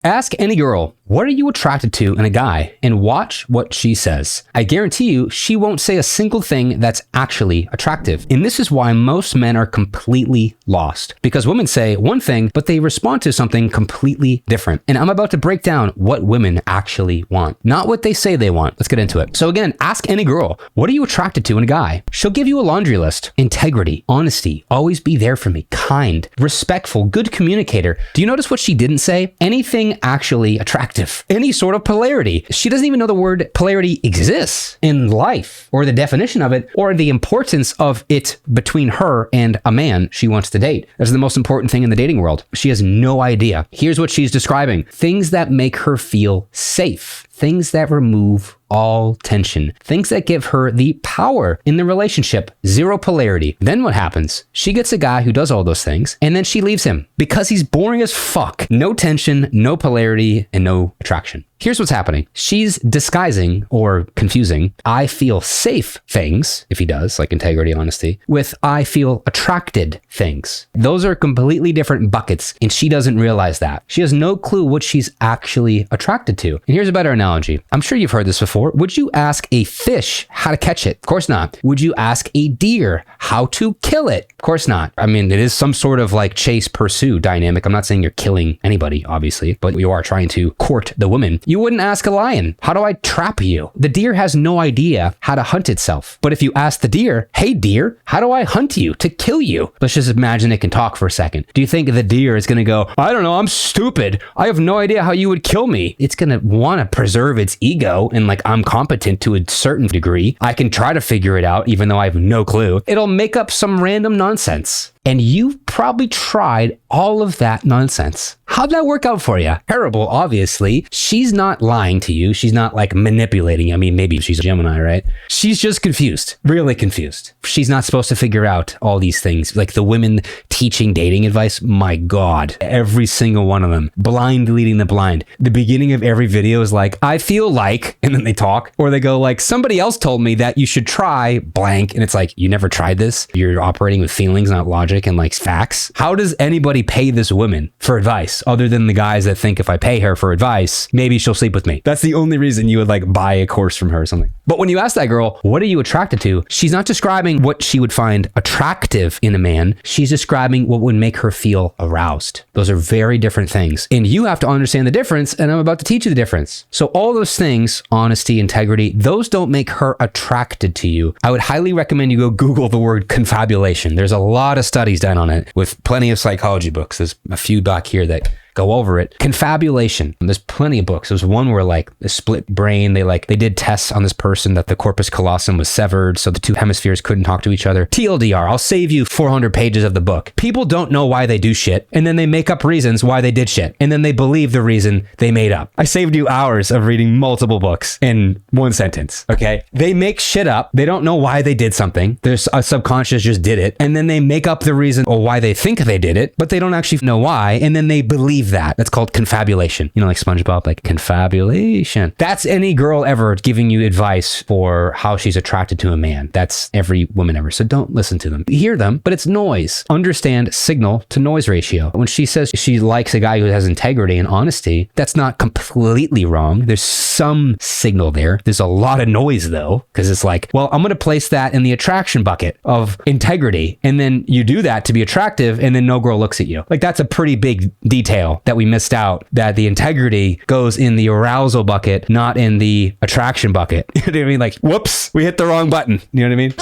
Ask any girl, what are you attracted to in a guy, and watch what she says. I guarantee you, she won't say a single thing that's actually attractive. And this is why most men are completely lost. Because women say one thing, but they respond to something completely different. And I'm about to break down what women actually want, not what they say they want. Let's get into it. So again, ask any girl, what are you attracted to in a guy? She'll give you a laundry list. Integrity, honesty, always be there for me, kind, respectful, good communicator. Do you notice what she didn't say? Anything actually attractive. Any sort of polarity. She doesn't even know the word polarity exists in life, or the definition of it, or the importance of it between her and a man she wants to date. That's the most important thing in the dating world. She has no idea. Here's what she's describing. Things that make her feel safe. Things that remove all tension. Things that give her the power in the relationship. Zero polarity. Then what happens? She gets a guy who does all those things, and then she leaves him because he's boring as fuck. No tension, no polarity, and no attraction. Here's what's happening. She's disguising or confusing I feel safe things, if he does, like integrity, honesty, with I feel attracted things. Those are completely different buckets, and she doesn't realize that. She has no clue what she's actually attracted to. And here's a better analogy. I'm sure you've heard this before. Would you ask a fish how to catch it? Of course not. Would you ask a deer how to kill it? Of course not. I mean, it is some sort of like chase pursue dynamic. I'm not saying you're killing anybody, obviously, but you are trying to court the woman. You wouldn't ask a lion, how do I trap you? The deer has no idea how to hunt itself. But if you ask the deer, hey deer, how do I hunt you to kill you? Let's just imagine it can talk for a second. Do you think the deer is going to go, I don't know, I'm stupid. I have no idea how you would kill me. It's going to want to preserve its ego and like, I'm competent to a certain degree. I can try to figure it out even though I have no clue. It'll make up some random nonsense. And you've probably tried all of that nonsense. How'd that work out for you? Terrible, obviously. She's not lying to you. She's not like manipulating. I mean, maybe she's a Gemini, right? She's just confused, really confused. She's not supposed to figure out all these things. Like the women teaching dating advice, my God, every single one of them, blind leading the blind. The beginning of every video is like, I feel like, and then they talk, or they go like, somebody else told me that you should try blank. And it's like, you never tried this? You're operating with feelings, not logic and like facts. How does anybody pay this woman for advice other than the guys that think if I pay her for advice, maybe she'll sleep with me? That's the only reason you would like buy a course from her or something. But when you ask that girl, what are you attracted to? She's not describing what she would find attractive in a man. She's describing what would make her feel aroused. Those are very different things. And you have to understand the difference, and I'm about to teach you the difference. So all those things, honesty, integrity, those don't make her attracted to you. I would highly recommend you go Google the word confabulation. There's a lot of studies done on it with plenty of psychology books. There's a few back here that go over it. Confabulation. There's plenty of books. There's one where like the split brain, they did tests on this person that the corpus callosum was severed so the two hemispheres couldn't talk to each other. TLDR, I'll save you 400 pages of the book. People don't know why they do shit, and then they make up reasons why they did shit, and then they believe the reason they made up. I saved you hours of reading multiple books in one sentence, okay? They make shit up. They don't know why they did something. Their subconscious just did it, and then they make up the reason or why they think they did it, but they don't actually know why, and then they believe that. That's called confabulation. You know, like SpongeBob, like confabulation. That's any girl ever giving you advice for how she's attracted to a man. That's every woman ever. So don't listen to them. Hear them, but it's noise. Understand signal to noise ratio. When she says she likes a guy who has integrity and honesty, that's not completely wrong. There's some signal there. There's a lot of noise though, because it's like, well, I'm going to place that in the attraction bucket of integrity. And then you do that to be attractive, and then no girl looks at you. Like that's a pretty big detail that we missed out, that the integrity goes in the arousal bucket, not in the attraction bucket. You know what I mean? Like, whoops, we hit the wrong button. You know what I mean?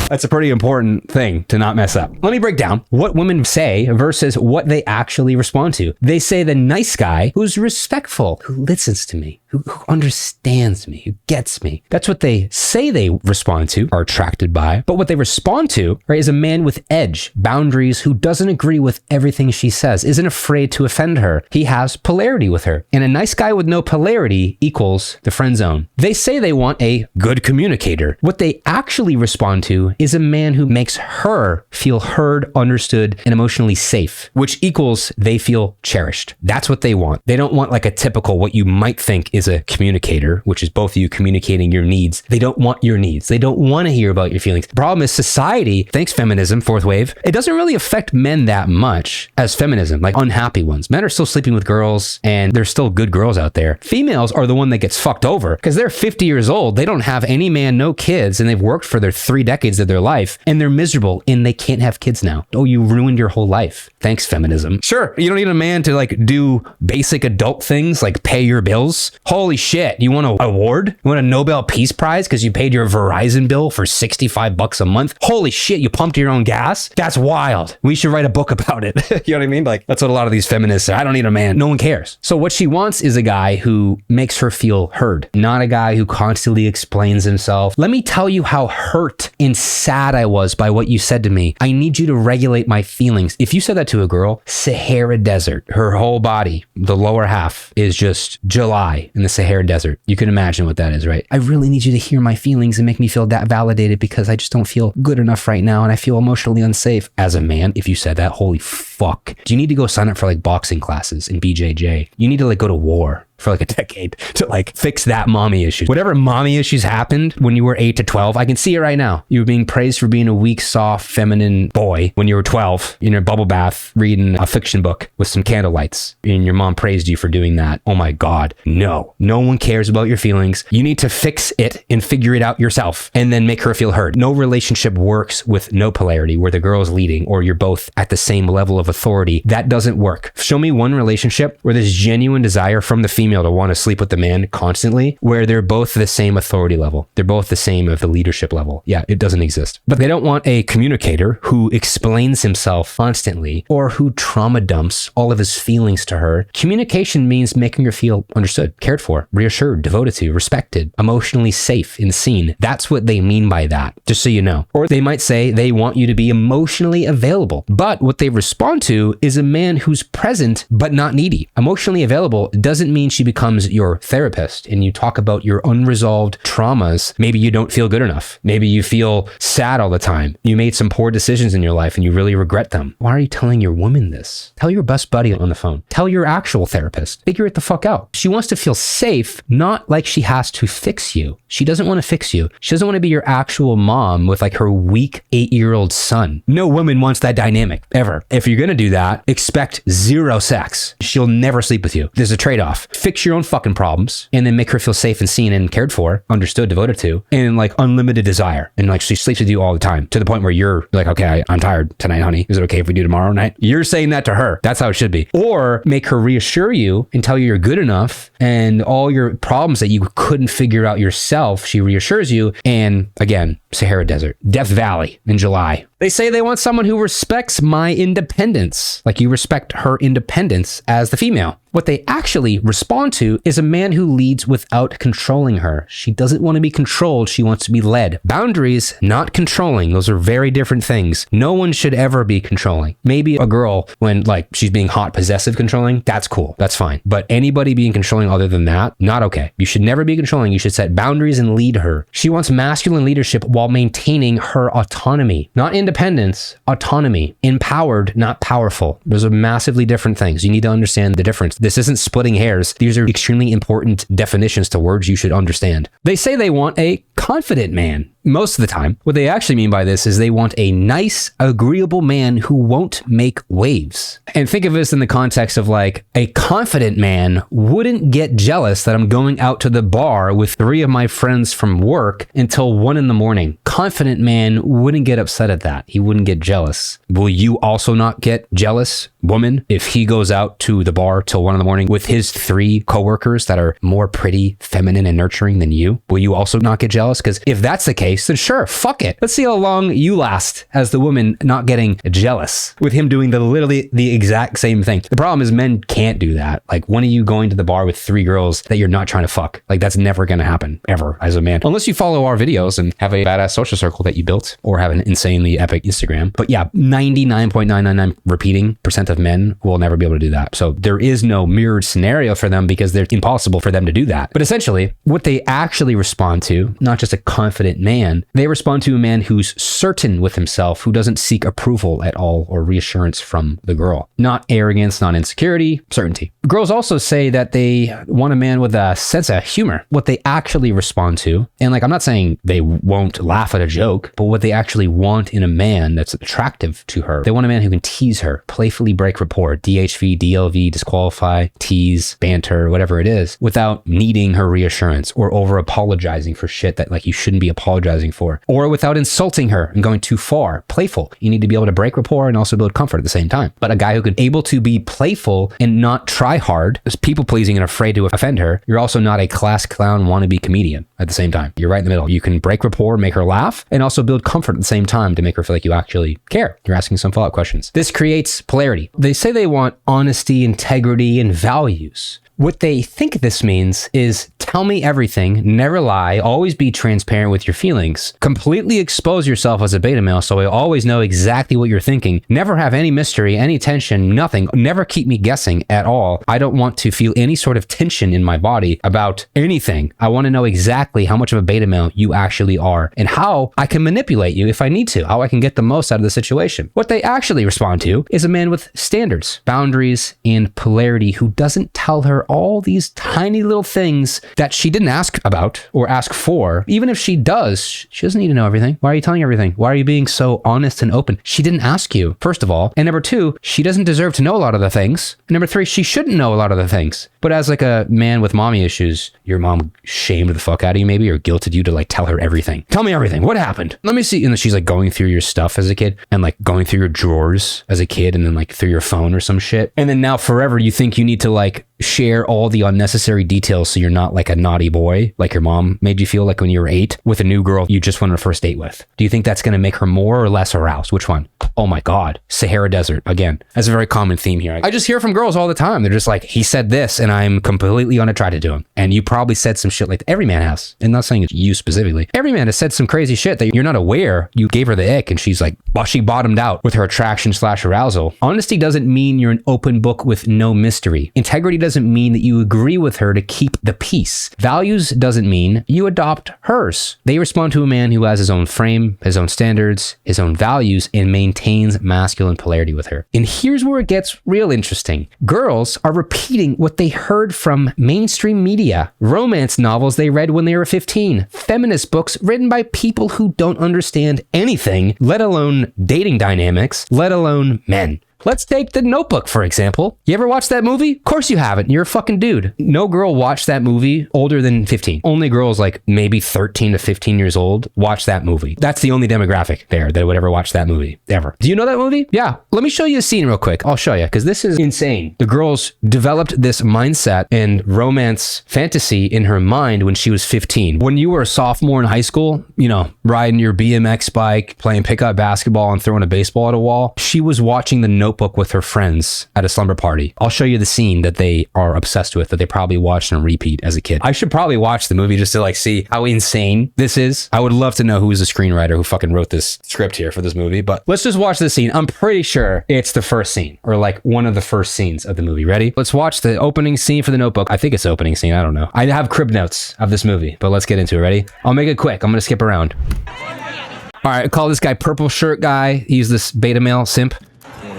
That's a pretty important thing to not mess up. Let me break down what women say versus what they actually respond to. They say the nice guy who's respectful, who listens to me, who understands me, who gets me. That's what they say they respond to, are attracted by. But what they respond to, right, is a man with edge, boundaries, who doesn't agree with everything she says, isn't afraid to offend her. He has polarity with her. And a nice guy with no polarity equals the friend zone. They say they want a good communicator. What they actually respond to is a man who makes her feel heard, understood, and emotionally safe, which equals they feel cherished. That's what they want. They don't want like a typical, what you might think is a communicator, which is both of you communicating your needs. They don't want your needs. They don't want to hear about your feelings. The problem is society, thanks feminism, fourth wave, it doesn't really affect men that much as feminism, like unhappy ones. Men are still sleeping with girls and there's still good girls out there. Females are the one that gets fucked over because they're 50 years old. They don't have any man, no kids, and they've worked for their 3 decades of their life and they're miserable and they can't have kids now. Oh, you ruined your whole life. Thanks feminism. Sure, you don't need a man to like do basic adult things like pay your bills. Holy shit, you want an award? You want a Nobel Peace Prize because you paid your Verizon bill for $65 a month? Holy shit, you pumped your own gas? That's wild. We should write a book about it. You know what I mean? Like, that's what a lot of these feminists say. I don't need a man. No one cares. So what she wants is a guy who makes her feel heard, not a guy who constantly explains himself. Let me tell you how hurt and sad I was by what you said to me. I need you to regulate my feelings. If you said that to a girl, Sahara Desert, her whole body, the lower half is just July in the Sahara Desert. You can imagine what that is, right? I really need you to hear my feelings and make me feel that validated because I just don't feel good enough right now and I feel emotionally unsafe. As a man, if you said that, holy fuck. Do you need to go sign up for like boxing classes in BJJ? You need to like go to war for like a decade to like fix that mommy issue. Whatever mommy issues happened when you were 8 to 12, I can see it right now. You were being praised for being a weak, soft, feminine boy when you were 12 in your bubble bath reading a fiction book with some candlelights and your mom praised you for doing that. Oh my God. No one cares about your feelings. You need to fix it and figure it out yourself and then make her feel heard. No relationship works with no polarity where the girl is leading or you're both at the same level of authority. That doesn't work. Show me one relationship where there's genuine desire from the female to want to sleep with the man constantly, where they're both the same authority level. They're both the same of the leadership level. Yeah, it doesn't exist. But they don't want a communicator who explains himself constantly or who trauma dumps all of his feelings to her. Communication means making her feel understood, cared for, reassured, devoted to, respected, emotionally safe and seen. That's what they mean by that, just so you know. Or they might say they want you to be emotionally available. But what they respond to is a man who's present but not needy. Emotionally available doesn't mean she becomes your therapist and you talk about your unresolved traumas. Maybe you don't feel good enough. Maybe you feel sad all the time. You made some poor decisions in your life and you really regret them. Why are you telling your woman this? Tell your best buddy on the phone. Tell your actual therapist. Figure it the fuck out. She wants to feel safe, not like she has to fix you. She doesn't want to fix you. She doesn't want to be your actual mom with like her weak 8-year-old son. No woman wants that dynamic, ever. If you're going to do that, expect 0 sex. She'll never sleep with you. There's a trade-off. Fix your own fucking problems and then make her feel safe and seen and cared for, understood, devoted to, and like unlimited desire. And like she sleeps with you all the time to the point where you're like, okay, I'm tired tonight, honey. Is it okay if we do tomorrow night? You're saying that to her. That's how it should be. Or make her reassure you and tell you you're good enough and all your problems that you couldn't figure out yourself, she reassures you. And again, Sahara Desert, Death Valley in July. They say they want someone who respects my independence, like you respect her independence as the female. What they actually respond to is a man who leads without controlling her. She doesn't want to be controlled. She wants to be led. Boundaries, not controlling. Those are very different things. No one should ever be controlling. Maybe a girl, when like she's being hot, possessive, controlling, that's cool. That's fine. But anybody being controlling other than that, not okay. You should never be controlling. You should set boundaries and lead her. She wants masculine leadership while maintaining her autonomy. Not independence, autonomy. Empowered, not powerful. Those are massively different things. You need to understand the difference. This isn't splitting hairs. These are extremely important definitions to words you should understand. They say they want a confident man. Most of the time, what they actually mean by this is they want a nice, agreeable man who won't make waves. And think of this in the context of like a confident man wouldn't get jealous that I'm going out to the bar with 3 of my friends from work until 1 a.m. Confident man wouldn't get upset at that. He wouldn't get jealous. Will you also not get jealous, woman, if he goes out to the bar till 1 a.m. with his 3 coworkers that are more pretty, feminine, and nurturing than you? Will you also not get jealous? Because if that's the case, then sure, fuck it. Let's see how long you last as the woman not getting jealous with him doing literally the exact same thing. The problem is men can't do that. Like, when are you going to the bar with 3 girls that you're not trying to fuck? Like, that's never going to happen ever as a man. Unless you follow our videos and have a badass social circle that you built or have an insanely epic Instagram. But yeah, 99.999 repeating % of men will never be able to do that. So there is no mirrored scenario for them because they're impossible for them to do that. But essentially, what they actually respond to, not just a confident man, man. They respond to a man who's certain with himself, who doesn't seek approval at all or reassurance from the girl. Not arrogance, not insecurity, certainty. Girls also say that they want a man with a sense of humor. What they actually respond to, and like I'm not saying they won't laugh at a joke, but what they actually want in a man that's attractive to her. They want a man who can tease her, playfully break rapport, DHV, DLV, disqualify, tease, banter, whatever it is, without needing her reassurance or over apologizing for shit that like you shouldn't be apologizing for, or without insulting her and going too far. Playful. You need to be able to break rapport and also build comfort at the same time. But a guy who could able to be playful and not try hard, is people pleasing and afraid to offend her. You're also not a class clown wannabe comedian at the same time. You're right in the middle. You can break rapport, make her laugh, and also build comfort at the same time to make her feel like you actually care. You're asking some follow-up questions. This creates polarity. They say they want honesty, integrity, and values. What they think this means is tell me everything, never lie, always be transparent with your feelings, completely expose yourself as a beta male so I always know exactly what you're thinking, never have any mystery, any tension, nothing, never keep me guessing at all. I don't want to feel any sort of tension in my body about anything. I want to know exactly how much of a beta male you actually are and how I can manipulate you if I need to, how I can get the most out of the situation. What they actually respond to is a man with standards, boundaries, and polarity who doesn't tell her all these tiny little things that she didn't ask about or ask for. Even if she does, she doesn't need to know everything. Why are you telling everything? Why are you being so honest and open? She didn't ask you, first of all. And number two, she doesn't deserve to know a lot of the things. And number three, she shouldn't know a lot of the things. But as like a man with mommy issues, your mom shamed the fuck out of you maybe or guilted you to like tell her everything. Tell me everything. What happened? Let me see. And then she's like going through your stuff as a kid and like going through your drawers as a kid and then like through your phone or some shit. And then now forever you think you need to like share all the unnecessary details so you're not like a naughty boy like your mom made you feel like when you were 8 with a new girl you just went on a first date with. Do you think that's going to make her more or less aroused? Which one? Oh my God. Sahara Desert. Again, that's a very common theme here. I just hear from girls all the time. They're just like, he said this and I'm completely unattracted to him. And you probably said some shit like that. Every man has. And not saying it's you specifically. Every man has said some crazy shit that you're not aware. You gave her the ick and she's like, well, she bottomed out with her attraction/arousal. Honesty doesn't mean you're an open book with no mystery. Integrity doesn't mean that you agree with her to keep the peace. Values doesn't mean you adopt hers. They respond to a man who has his own frame, his own standards, his own values, and maintains masculine polarity with her. And here's where it gets real interesting. Girls are repeating what they heard from mainstream media, romance novels they read when they were 15, feminist books written by people who don't understand anything, let alone dating dynamics, let alone men. Let's take The Notebook, for example. You ever watched that movie? Of course you haven't. You're a fucking dude. No girl watched that movie older than 15. Only girls like maybe 13 to 15 years old watch that movie. That's the only demographic there that would ever watch that movie, ever. Do you know that movie? Yeah. Let me show you a scene real quick. I'll show you, because this is insane. The girls developed this mindset and romance fantasy in her mind when she was 15. When you were a sophomore in high school, you know, riding your BMX bike, playing pickup basketball and throwing a baseball at a wall, she was watching The Notebook with her friends at a slumber party. I'll show you the scene that they are obsessed with, that they probably watched on repeat as a kid. I should probably watch the movie just to like see how insane this is. I would love to know who is the screenwriter who fucking wrote this script here for this movie, but let's just watch this scene. I'm pretty sure it's the first scene or like one of the first scenes of the movie. Ready? Let's watch the opening scene for The Notebook. I think it's the opening scene. I don't know. I have crib notes of this movie, but let's get into it. Ready? I'll make it quick. I'm going to skip around. All right. I call this guy Purple Shirt Guy. He's this beta male simp.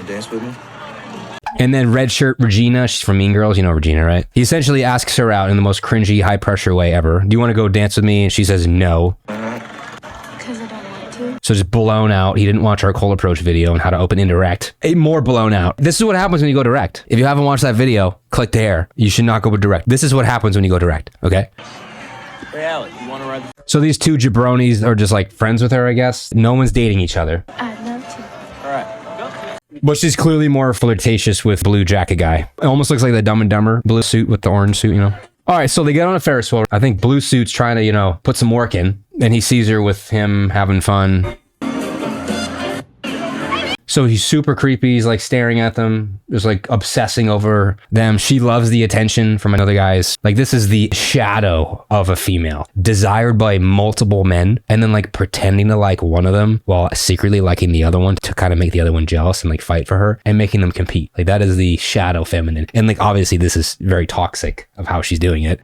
Dance with me? And then red shirt Regina, she's from Mean Girls, you know Regina, right? He essentially asks her out in the most cringy, high pressure way ever. Do you want to go dance with me? And she says no. Because I don't want to. So just blown out. He didn't watch our cold approach video on how to open indirect. More blown out. This is what happens when you go direct. If you haven't watched that video, click there. You should not go with direct. This is what happens when you go direct, okay? Hey, Alec, you want to ride the... So these two jabronis are just like friends with her, I guess. No one's dating each other. I'd love to. All right. But she's clearly more flirtatious with blue jacket guy. It almost looks like the Dumb and Dumber blue suit with the orange suit, you know? All right, so they get on a Ferris wheel. I think blue suit's trying to, you know, put some work in. And he sees her with him having fun. So he's super creepy. He's like staring at them, just like obsessing over them. She loves the attention from another guy's. Like this is the shadow of a female, desired by multiple men, and then like pretending to like one of them while secretly liking the other one to kind of make the other one jealous and like fight for her and making them compete. Like that is the shadow feminine. And like obviously this is very toxic of how she's doing it.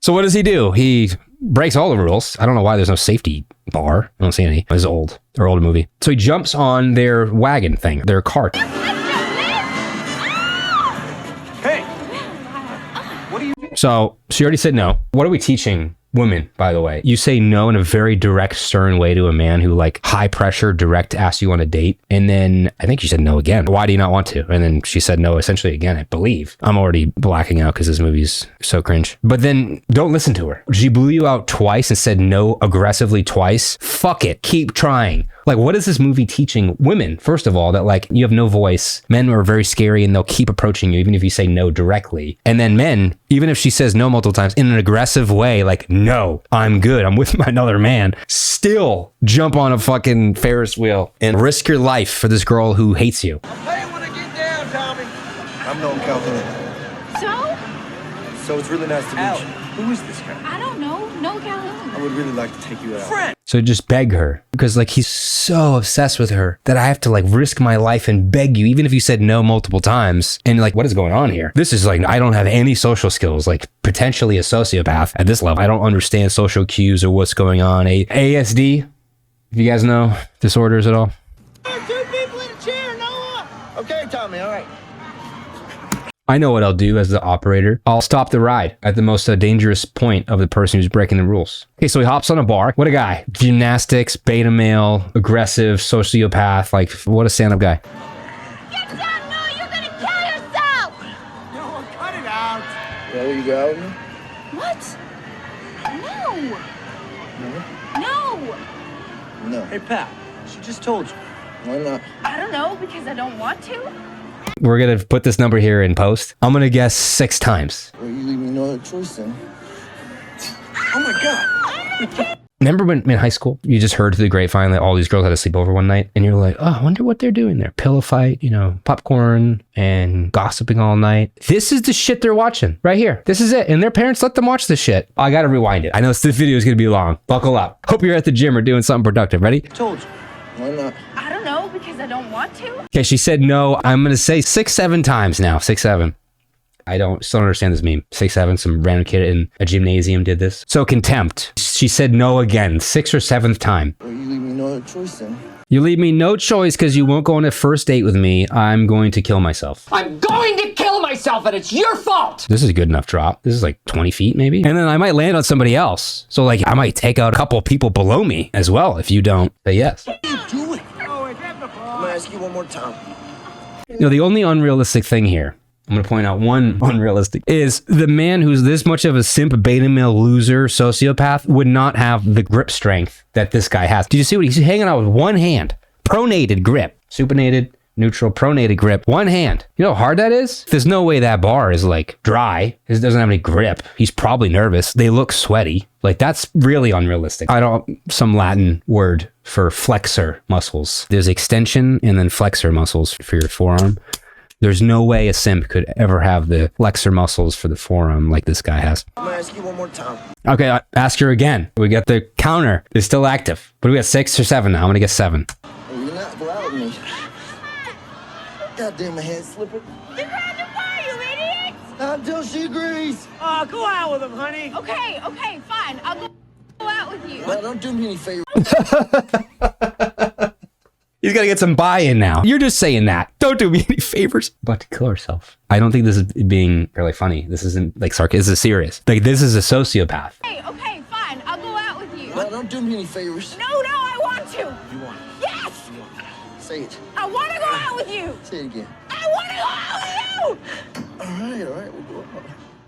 So what does he do? He breaks all the rules. I don't know why there's no safety bar. I don't see any. It's old. Or older movie. So he jumps on their wagon thing, their cart. Hey! What are you... So she already said no. What are we teaching women, by the way? You say no in a very direct, stern way to a man who like high pressure, direct asks you on a date. And then I think she said no again. Why do you not want to? And then she said no essentially again, I believe. I'm already blacking out because this movie's so cringe. But then don't listen to her. She blew you out twice and said no aggressively twice. Fuck it. Keep trying. Like, what is this movie teaching women? First of all, that like you have no voice. Men are very scary and they'll keep approaching you even if you say no directly. And then men, even if she says no multiple times in an aggressive way, like, no, I'm good. I'm with another man. Still jump on a fucking Ferris wheel and risk your life for this girl who hates you. I'll pay when I get down, Tommy. I'm Noam Calhoun. So it's really nice to meet you. Who is this guy? I don't know. No Calhoun. I would really like to take you out. Friend! So just beg her because like he's so obsessed with her that I have to like risk my life and beg you, even if you said no multiple times. And like, what is going on here? This is like, I don't have any social skills, like potentially a sociopath at this level. I don't understand social cues or what's going on. ASD, if you guys know disorders at all. Two people in a chair, Noah! Okay, Tommy, all right. I know what I'll do as the operator. I'll stop the ride at the most dangerous point of the person who's breaking the rules. Okay, so he hops on a bar. What a guy. Gymnastics, beta male, aggressive, sociopath. Like, what a stand-up guy. Get down, Noah! You're gonna kill yourself! Noah, cut it out! Well, you go out with me? What? No! No. Hey, Pat, she just told you. Why not? I don't know, because I don't want to. We're going to put this number here in post. I'm going to guess 6 times. Well, you leave me no other choice then. Oh my God! Remember when in high school, you just heard through the grapevine that all these girls had a sleepover one night, and you're like, oh, I wonder what they're doing there. Pillow fight, you know, popcorn and gossiping all night. This is the shit they're watching right here. This is it. And their parents let them watch this shit. I got to rewind it. I know this video is going to be long. Buckle up. Hope you're at the gym or doing something productive. Ready? Told you. Why not? I don't know, because I don't want to. Okay, she said no. I'm going to say 6, 7 times now. 6, 7. I still don't understand this meme. 6, 7, some random kid in a gymnasium did this. So contempt. She said no again, 6th or 7th time. Well, you leave me no other choice then. You leave me no choice because you won't go on a first date with me. I'm going to kill myself. I'm going to kill myself and it's your fault! This is a good enough drop. This is like 20 feet maybe. And then I might land on somebody else. So like I might take out a couple people below me as well if you don't say yes. What are you doing? Noah, get the ball. I'm gonna ask you one more time. You know, the only unrealistic thing here, I'm going to point out one unrealistic, is the man who's this much of a simp, beta male loser, sociopath would not have the grip strength that this guy has. Did you see what he's hanging out with one hand? Pronated grip. Supinated, neutral, pronated grip. One hand. You know how hard that is? There's no way that bar is like dry. It doesn't have any grip. He's probably nervous. They look sweaty. Like that's really unrealistic. Some Latin word for flexor muscles. There's extension and then flexor muscles for your forearm. There's no way a simp could ever have the flexor muscles for the forearm like this guy has. I'm gonna ask you one more time. Okay, ask her again. We got the counter. It's still active. But we got 6 or 7 now. I'm gonna get 7. Well, you're not go out with me. Goddamn, my hand slipper. You grabbed the bar, you idiot! Not until she agrees. Oh, go out with him, honey. Okay, fine. I'll go out with you. Well, don't do me any favors. He's got to get some buy-in now. You're just saying that. Don't do me any favors. But to kill herself. I don't think this is being really funny. This isn't like sarcasm. This is serious. Like this is a sociopath. Okay, fine. I'll go out with you. Well, don't do me any favors. No, I want to. You want it? Yes! Say it. I want to go out with you. Say it again. I want to go out with you. All right. We'll go out.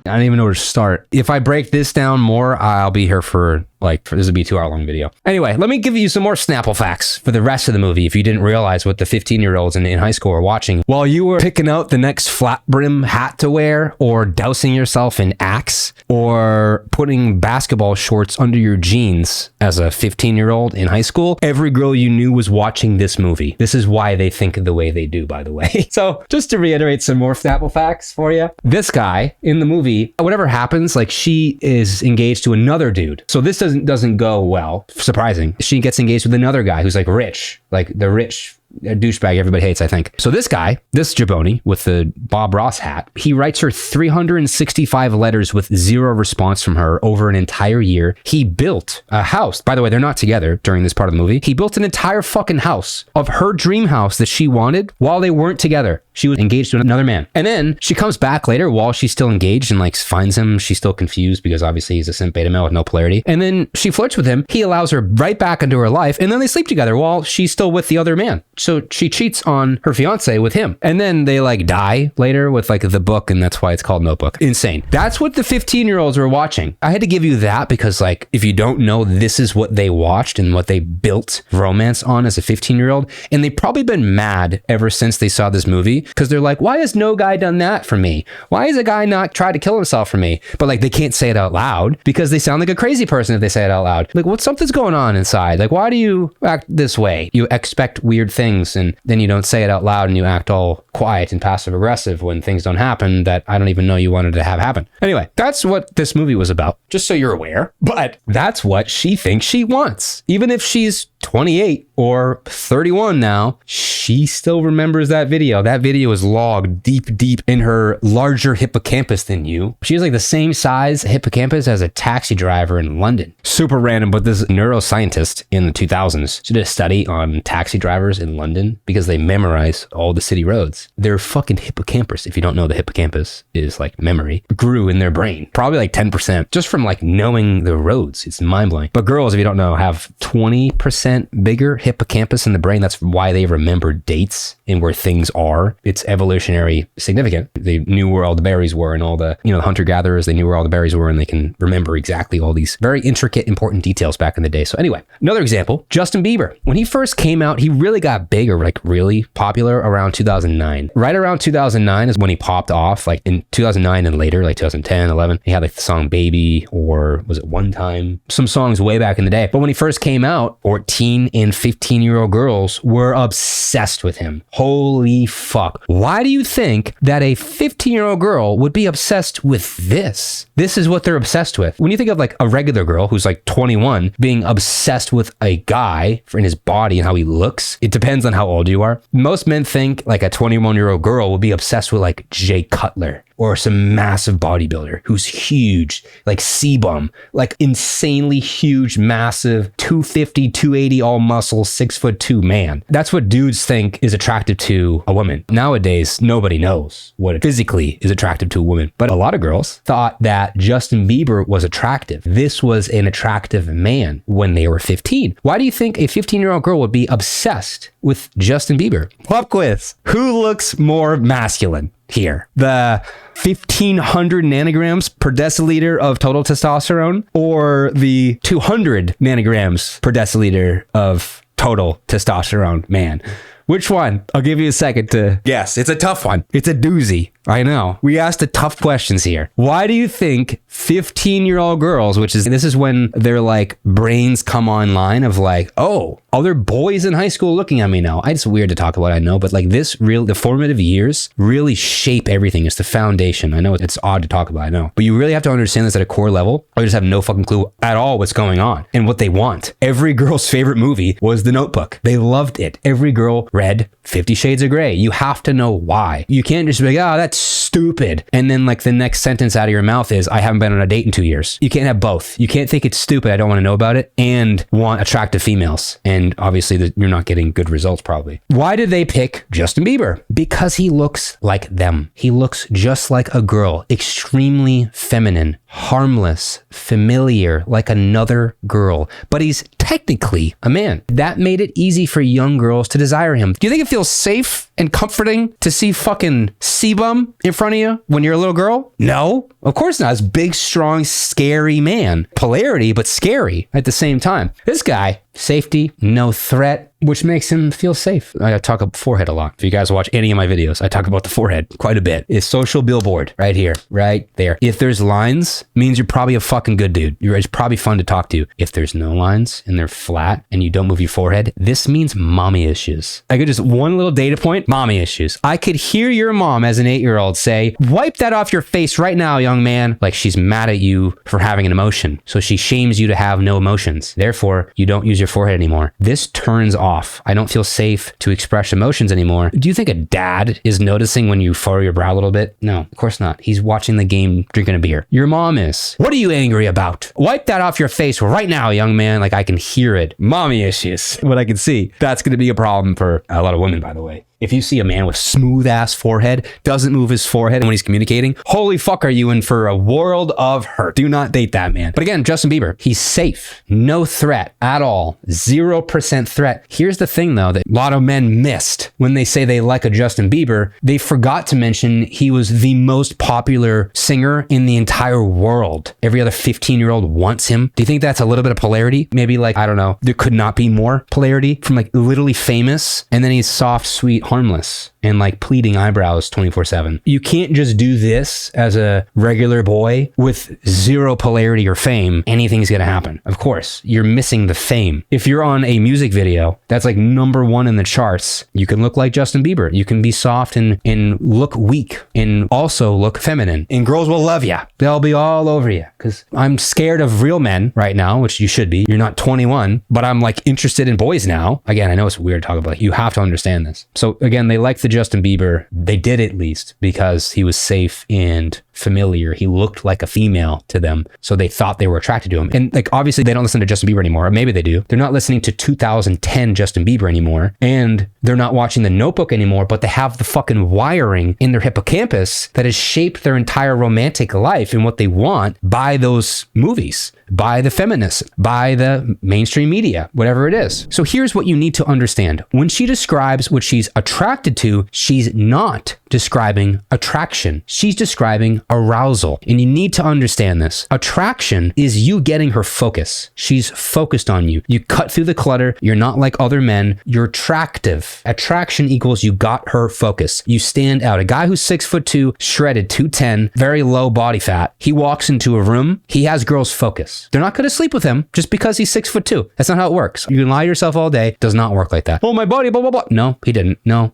I don't even know where to start. If I break this down more, I'll be here for this would be a 2-hour-long video. Anyway, let me give you some more Snapple facts for the rest of the movie if you didn't realize what the 15-year-olds in high school were watching. While you were picking out the next flat brim hat to wear, or dousing yourself in Axe, or putting basketball shorts under your jeans as a 15-year-old in high school, every girl you knew was watching this movie. This is why they think the way they do, by the way. So just to reiterate some more Snapple facts for you. This guy in the movie, whatever happens, like she is engaged to another dude. So this doesn't go well. Surprising. She gets engaged with another guy who's like rich, like the rich a douchebag everybody hates, I think. So this guy, this jabroni with the Bob Ross hat, he writes her 365 letters with zero response from her over an entire year. He built a house. By the way, they're not together during this part of the movie. He built an entire fucking house of her dream house that she wanted while they weren't together. She was engaged to another man. And then she comes back later while she's still engaged and like finds him. She's still confused because obviously he's a simp beta male with no polarity. And then she flirts with him. He allows her right back into her life. And then they sleep together while she's still with the other man. So she cheats on her fiance with him. And then they like die later with like the book. And that's why it's called Notebook. Insane. That's what the 15-year-olds were watching. I had to give you that because like, if you don't know, this is what they watched and what they built romance on as a 15-year-old. And they've probably been mad ever since they saw this movie because they're like, why has no guy done that for me? Why has a guy not tried to kill himself for me? But like, they can't say it out loud because they sound like a crazy person if they say it out loud. Like, what something's going on inside? Like, why do you act this way? You expect weird things and then you don't say it out loud and you act all quiet and passive aggressive when things don't happen that I don't even know you wanted to have happen. Anyway, that's what this movie was about, just so you're aware. But that's what she thinks she wants. Even if she's 28 or 31 now, she still remembers that video. That video is logged deep in her larger hippocampus than you. She has like the same size hippocampus as a taxi driver in London. Super random, but this neuroscientist in the 2000s, she did a study on taxi drivers in London because they memorize all the city roads. Their fucking hippocampus, if you don't know, the hippocampus is like memory, grew in their brain. Probably like 10% just from like knowing the roads. It's mind blowing. But girls, if you don't know, have 20% bigger hippocampus in the brain. That's why they remember dates and where things are. It's evolutionary significant. They knew where all the berries were and all the, the hunter-gatherers, they knew where all the berries were and they can remember exactly all these very intricate, important details back in the day. So anyway, another example, Justin Bieber. When he first came out, he really got big or like really popular around 2009. Right around 2009 is when he popped off, like in 2009 and later, like 2010, 11. He had like the song Baby, or was it One Time? Some songs way back in the day. But when he first came out, 14 and 15-year-old girls were obsessed with him. Holy fuck. Why do you think that a 15-year-old girl would be obsessed with this? This is what they're obsessed with. When you think of like a regular girl who's like 21 being obsessed with a guy in his body and how he looks, it depends on how old you are. Most men think like a 21-year-old girl will be obsessed with like Jay Cutler or some massive bodybuilder who's huge, like C-bum, like insanely huge, massive, 250, 280, all muscle, 6'2" man. That's what dudes think is attractive to a woman. Nowadays, nobody knows what physically is attractive to a woman, but a lot of girls thought that Justin Bieber was attractive. This was an attractive man when they were 15. Why do you think a 15-year-old girl would be obsessed with Justin Bieber? Pop quiz. Who looks more masculine here? The 1,500 nanograms per deciliter of total testosterone or the 200 nanograms per deciliter of total testosterone man? Which one? I'll give you a second to guess. It's a tough one. It's a doozy. I know. We asked the tough questions here. Why do you think 15-year-old girls, this is when their like brains come online of like, oh, other boys in high school looking at me now. It's weird to talk about, I know, but like the formative years really shape everything. It's the foundation. I know it's odd to talk about, I know. But you really have to understand this at a core level or just have no fucking clue at all what's going on and what they want. Every girl's favorite movie was The Notebook. They loved it. Every girl read 50 Shades of Grey. You have to know why. You can't just be like, oh, that's stupid. And then like the next sentence out of your mouth is, I haven't been on a date in 2 years. You can't have both. You can't think it's stupid, I don't want to know about it, and want attractive females. And obviously you're not getting good results probably. Why did they pick Justin Bieber? Because he looks like them. He looks just like a girl. Extremely feminine, harmless, familiar, like another girl. But he's technically a man. That made it easy for young girls to desire him. Do you think it feels safe and comforting to see fucking C-bum in front of you when you're a little girl? No, of course not. It's big, strong, scary man. Polarity, but scary at the same time. This guy, safety, no threat, which makes him feel safe. I talk about forehead a lot. If you guys watch any of my videos, I talk about the forehead quite a bit. It's social billboard right here, right there. If there's lines, means you're probably a fucking good dude. It's probably fun to talk to. If there's no lines and they're flat and you don't move your forehead, this means mommy issues. I could just one little data point, mommy issues. I could hear your mom as an 8-year-old say, wipe that off your face right now, young man. Like she's mad at you for having an emotion. So she shames you to have no emotions. Therefore, you don't use your your forehead anymore. This turns off. I don't feel safe to express emotions anymore. Do you think a dad is noticing when you furrow your brow a little bit? No, of course not. He's watching the game, drinking a beer. Your mom is. What are you angry about? Wipe that off your face right now, young man. Like I can hear it. Mommy issues. What I can see. That's going to be a problem for a lot of women, by the way. If you see a man with smooth ass forehead, doesn't move his forehead when he's communicating, holy fuck, are you in for a world of hurt. Do not date that man. But again, Justin Bieber, he's safe. No threat at all. 0% threat. Here's the thing though, that a lot of men missed when they say they like a Justin Bieber. They forgot to mention he was the most popular singer in the entire world. Every other 15-year-old wants him. Do you think that's a little bit of polarity? Maybe like, I don't know, there could not be more polarity from like literally famous and then he's soft, sweet, harmless and like pleading eyebrows 24/7. You can't just do this as a regular boy with zero polarity or fame. Anything's gonna happen. Of course, you're missing the fame. If you're on a music video that's like #1 in the charts, you can look like Justin Bieber. You can be soft and look weak and also look feminine. And girls will love you. They'll be all over you. Because I'm scared of real men right now, which you should be. You're not 21, but I'm like interested in boys now. Again, I know it's weird to talk about. You have to understand this. So again, they like the Justin Bieber. They did at least because he was safe and familiar. He looked like a female to them. So they thought they were attracted to him. And like, obviously they don't listen to Justin Bieber anymore. Or maybe they do. They're not listening to 2010 Justin Bieber anymore. And they're not watching the Notebook anymore, but they have the fucking wiring in their hippocampus that has shaped their entire romantic life and what they want by those movies, by the feminists, by the mainstream media, whatever it is. So here's what you need to understand. When she describes what she's attracted to, she's not describing attraction. She's describing arousal. And you need to understand this. Attraction is you getting her focus. She's focused on you. You cut through the clutter. You're not like other men. You're attractive. Attraction equals you got her focus. You stand out. A guy who's 6'2", shredded, 210, very low body fat. He walks into a room. He has girls' focus. They're not going to sleep with him just because he's 6'2". That's not how it works. You can lie to yourself all day. It does not work like that. Oh, my body, blah, blah, blah. No, he didn't. No.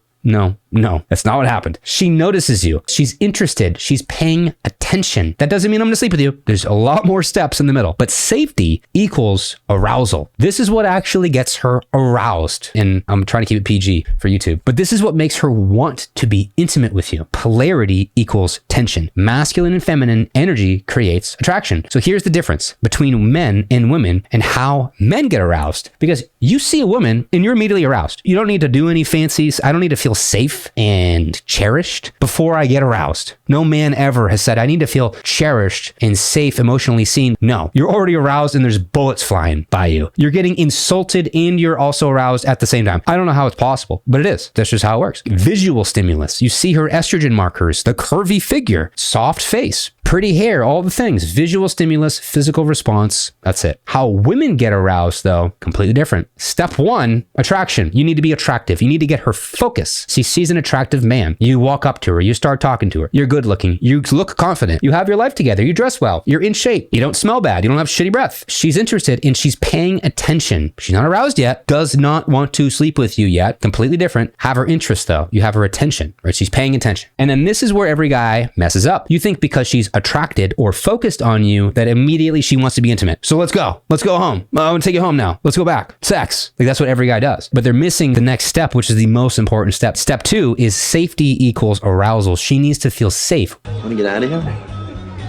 That's not what happened. She notices you. She's interested. She's paying attention. That doesn't mean I'm going to sleep with you. There's a lot more steps in the middle, but safety equals arousal. This is what actually gets her aroused. And I'm trying to keep it PG for YouTube, but this is what makes her want to be intimate with you. Polarity equals tension. Masculine and feminine energy creates attraction. So here's the difference between men and women and how men get aroused, because you see a woman and you're immediately aroused. You don't need to do any fancies. I don't need to feel safe and cherished before I get aroused. No man ever has said, I need to feel cherished and safe, emotionally seen. No, you're already aroused and there's bullets flying by you. You're getting insulted and you're also aroused at the same time. I don't know how it's possible, but it is. That's just how it works. Visual stimulus. You see her estrogen markers, the curvy figure, soft face, pretty hair, all the things. Visual stimulus, physical response. That's it. How women get aroused, though, completely different. Step 1, attraction. You need to be attractive. You need to get her focus. She sees an attractive man. You walk up to her. You start talking to her. You're good looking. You look confident. You have your life together. You dress well. You're in shape. You don't smell bad. You don't have shitty breath. She's interested and she's paying attention. She's not aroused yet. Does not want to sleep with you yet. Completely different. Have her interest, though. You have her attention, right? She's paying attention. And then this is where every guy messes up. You think because she's attracted or focused on you that immediately she wants to be intimate. So let's go home. I want to take you home now. Let's go back. Sex. Like that's what every guy does. But they're missing the next step, which is the most important step. Step 2 is safety equals arousal. She needs to feel safe. Want to get out of here?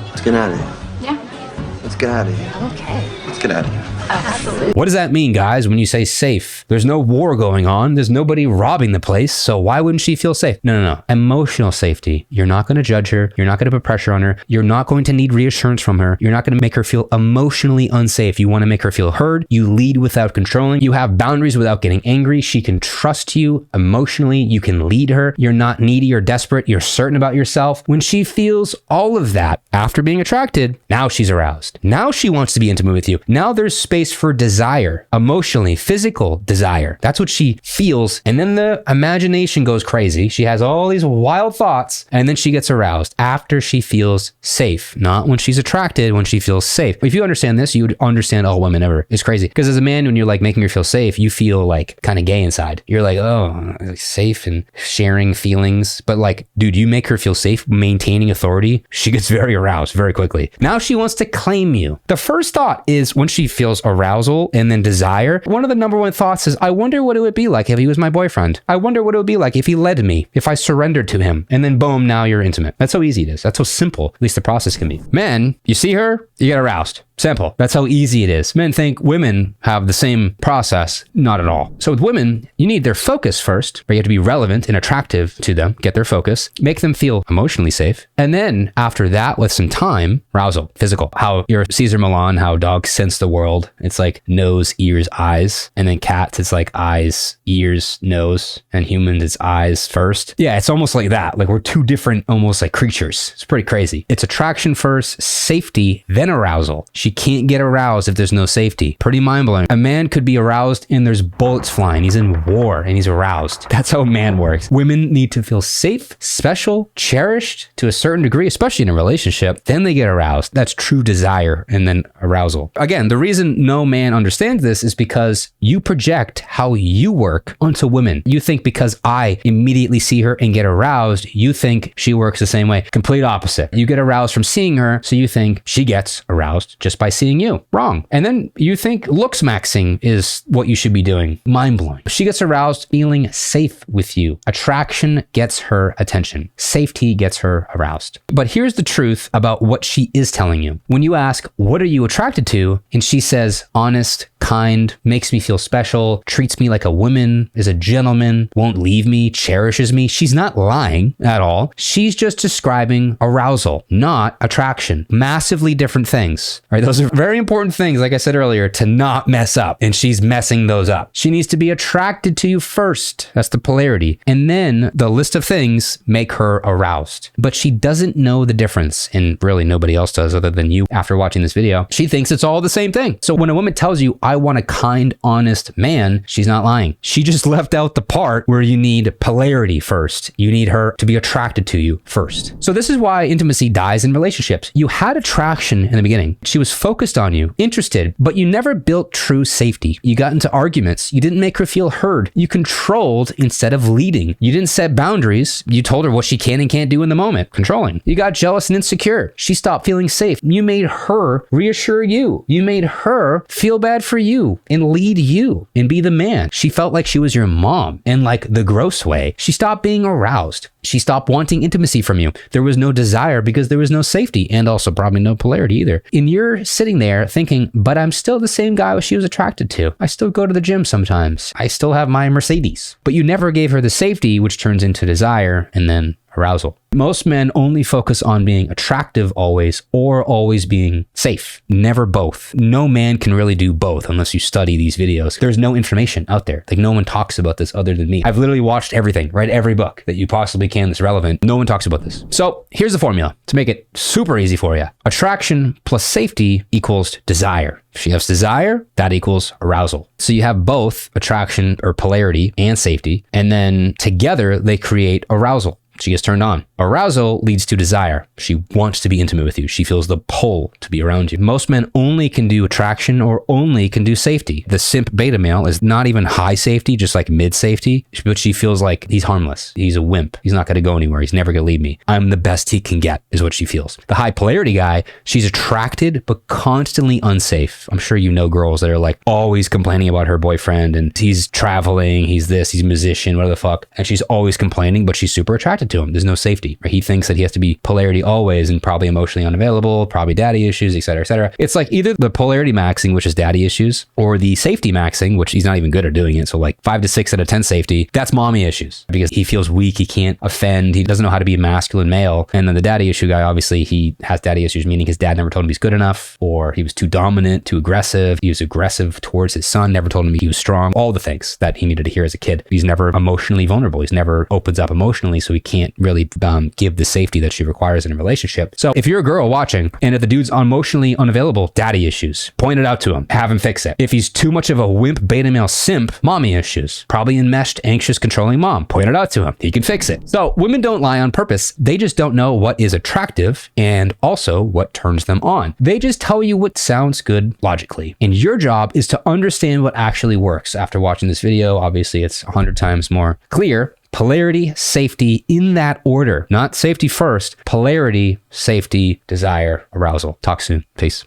Let's get out of here. Yeah. Let's get out of here. Okay. Let's get out of here. Absolutely. What does that mean, guys, when you say safe? There's no war going on. There's nobody robbing the place. So why wouldn't she feel safe? No. Emotional safety. You're not going to judge her. You're not going to put pressure on her. You're not going to need reassurance from her. You're not going to make her feel emotionally unsafe. You want to make her feel heard. You lead without controlling. You have boundaries without getting angry. She can trust you emotionally. You can lead her. You're not needy or desperate. You're certain about yourself. When she feels all of that after being attracted, now she's aroused. Now she wants to be intimate with you. Now there's space for desire, emotionally, physical desire. That's what she feels. And then the imagination goes crazy. She has all these wild thoughts and then she gets aroused after she feels safe, not when she's attracted, when she feels safe. If you understand this, you would understand all women ever. It's crazy. Because as a man, when you're like making her feel safe, you feel like kind of gay inside. You're like, oh, safe and sharing feelings. But like, dude, you make her feel safe, maintaining authority. She gets very aroused very quickly. Now she wants to claim you. The first thought is when she feels arousal and then desire, one of the number one thoughts is, I wonder what it would be like if he was my boyfriend. I wonder what it would be like if he led me, if I surrendered to him. And then boom, now you're intimate. That's how easy it is. That's how simple, at least the process can be. Men, you see her, you get aroused. Simple. That's how easy it is. Men think women have the same process. Not at all. So with women, you need their focus first, right? You have to be relevant and attractive to them, get their focus, make them feel emotionally safe. And then after that, with some time, arousal, physical, how your Caesar Milan, how dogs sense the world. It's like nose, ears, eyes. And then cats, it's like eyes, ears, nose. And humans, it's eyes first. Yeah, it's almost like that. Like we're two different, almost like creatures. It's pretty crazy. It's attraction first, safety, then arousal. She can't get aroused if there's no safety. Pretty mind-blowing. A man could be aroused and there's bullets flying. He's in war and he's aroused. That's how a man works. Women need to feel safe, special, cherished to a certain degree, especially in a relationship. Then they get aroused. That's true desire and then arousal. Again, the reason no man understands this is because you project how you work onto women. You think because I immediately see her and get aroused, you think she works the same way. Complete opposite. You get aroused from seeing her, so you think she gets aroused just by seeing you. Wrong. And then you think looks maxing is what you should be doing. Mind blowing. She gets aroused feeling safe with you. Attraction gets her attention. Safety gets her aroused. But here's the truth about what she is telling you. When you ask, what are you attracted to? And she says, honest, kind, makes me feel special, treats me like a woman, is a gentleman, won't leave me, cherishes me. She's not lying at all. She's just describing arousal, not attraction. Massively different things. All right, those are very important things, like I said earlier, to not mess up. And she's messing those up. She needs to be attracted to you first. That's the polarity. And then the list of things make her aroused. But she doesn't know the difference. And really nobody else does other than you after watching this video. She thinks it's all the same thing. So when a woman tells you, I want a kind, honest man, she's not lying. She just left out the part where you need polarity first. You need her to be attracted to you first. So this is why intimacy dies in relationships. You had attraction in the beginning. She was focused on you, interested, but you never built true safety. You got into arguments. You didn't make her feel heard. You controlled instead of leading. You didn't set boundaries. You told her what she can and can't do in the moment. Controlling. You got jealous and insecure. She stopped feeling safe. You made her reassure you. You made her feel bad for you and lead you and be the man. She felt like she was your mom in like the gross way. She stopped being aroused. She stopped wanting intimacy from you. There was no desire because there was no safety and also probably no polarity either. And you're sitting there thinking, but I'm still the same guy she was attracted to. I still go to the gym sometimes. I still have my Mercedes. But you never gave her the safety, which turns into desire and then arousal. Most men only focus on being attractive always or always being safe. Never both. No man can really do both unless you study these videos. There's no information out there. Like no one talks about this other than me. I've literally watched everything, read every book that you possibly can that's relevant. No one talks about this. So here's the formula to make it super easy for you. Attraction plus safety equals desire. If she has desire, that equals arousal. So you have both attraction or polarity and safety, and then together they create arousal. She gets turned on. Arousal leads to desire. She wants to be intimate with you. She feels the pull to be around you. Most men only can do attraction or only can do safety. The simp beta male is not even high safety, just like mid safety, but she feels like he's harmless. He's a wimp. He's not going to go anywhere. He's never going to leave me. I'm the best he can get is what she feels. The high polarity guy, she's attracted, but constantly unsafe. I'm sure you know girls that are like always complaining about her boyfriend and he's traveling, he's this, he's a musician, whatever the fuck. And she's always complaining, but she's super attracted to him. There's no safety. He thinks that he has to be polarity always and probably emotionally unavailable, probably daddy issues, etc., etc. It's like either the polarity maxing, which is daddy issues, or the safety maxing, which he's not even good at doing it. So like 5 to 6 out of 10 safety, that's mommy issues because he feels weak. He can't offend. He doesn't know how to be a masculine male. And then the daddy issue guy, obviously he has daddy issues, meaning his dad never told him he's good enough, or he was too dominant, too aggressive. He was aggressive towards his son, never told him he was strong. All the things that he needed to hear as a kid. He's never emotionally vulnerable. He's never opens up emotionally, so he can't really give the safety that she requires in a relationship. So if you're a girl watching and if the dude's emotionally unavailable, daddy issues, point it out to him, have him fix it. If he's too much of a wimp beta male simp, mommy issues, probably enmeshed, anxious, controlling mom, point it out to him. He can fix it. So women don't lie on purpose. They just don't know what is attractive and also what turns them on. They just tell you what sounds good logically. And your job is to understand what actually works. After watching this video, obviously it's 100 times more clear. Polarity, safety in that order, not safety first, polarity, safety, desire, arousal. Talk soon. Peace.